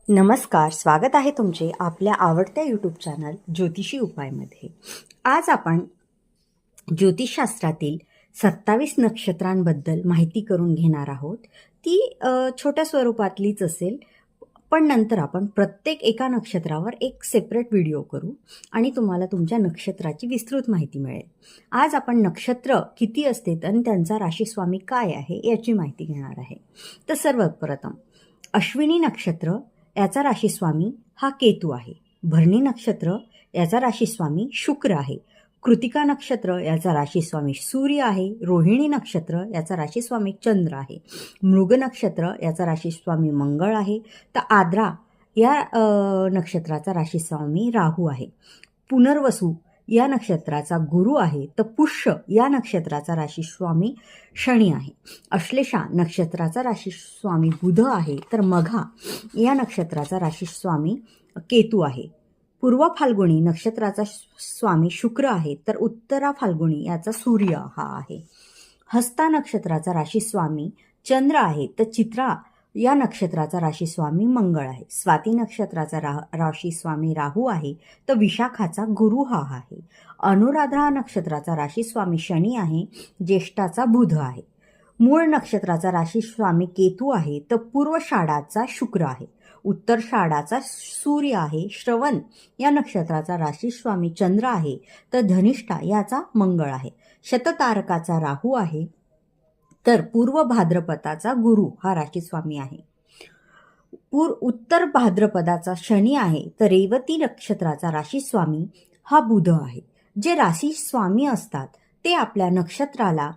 नमस्कार, स्वागत आहे तुमचे आपल्या आवडत्या यूट्यूब चॅनल ज्योतिषी उपायमध्ये. आज आपण ज्योतिषशास्त्रातील 27 नक्षत्रांबद्दल माहिती करून घेणार आहोत. ती छोट्या स्वरूपातलीच असेल, पण नंतर आपण प्रत्येक एका नक्षत्रावर एक सेपरेट व्हिडिओ करू आणि तुम्हाला तुमच्या नक्षत्राची विस्तृत माहिती मिळेल. आज आपण नक्षत्र किती असतात आणि त्यांचा राशीस्वामी काय आहे याची माहिती घेणार आहे. तर सर्वप्रथम अश्विनी नक्षत्र याचा राशीस्वामी हा केतू आहे. भरणी नक्षत्र याचा राशीस्वामी शुक्र आहे. कृतिका नक्षत्र याचा राशीस्वामी सूर्य आहे. रोहिणी नक्षत्र याचा राशीस्वामी चंद्र आहे. मृग नक्षत्र याचा राशीस्वामी मंगळ आहे. तर आद्रा या नक्षत्राचा राशीस्वामी राहू आहे. पुनर्वसू या नक्षत्राचा गुरु आहे. तर पुष्य या नक्षत्राचा राशीस्वामी शनी आहे. अश्लेषा नक्षत्राचा राशीस्वामी बुध आहे. तर मघा या नक्षत्राचा राशीस्वामी केतू आहे. पूर्व फाल्गुनी नक्षत्राचा स्वामी शुक्र आहे. तर उत्तरा फाल्गुनी याचा सूर्य हा आहे. हस्ता नक्षत्राचा राशीस्वामी चंद्र आहे. तर चित्रा या नक्षत्राचा राशीस्वामी मंगळ आहे. स्वाती नक्षत्राचा राशीस्वामी राहू आहे. तर विशाखाचा गुरु हा आहे. अनुराधा नक्षत्राचा राशीस्वामी शनी आहे. ज्येष्ठाचा बुध आहे. मूळ नक्षत्राचा राशीस्वामी केतू आहे. तर पूर्वषाढाचा शुक्र आहे. उत्तरषाढाचा सूर्य आहे. श्रवण या नक्षत्राचा राशीस्वामी चंद्र आहे. तर धनिष्ठा याचा मंगळ आहे. शततारकाचा राहू आहे. तर पूर्व भाद्रपदाचा गुरु हा राशीस्वामी आहे. उत्तर भाद्रपदाचा शनी आहे. तर रेवती नक्षत्राचा राशीस्वामी हा बुध आहे. जे राशीस्वामी असतात ते आपल्या नक्षत्राला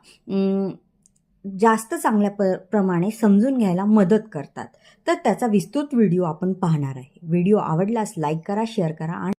जास्त चांगल्या प्रमाणे समजून घ्यायला मदत करतात. तर त्याचा विस्तृत व्हिडिओ आपण पाहणार आहे. व्हिडिओ आवडल्यास लाईक करा, शेअर करा आणि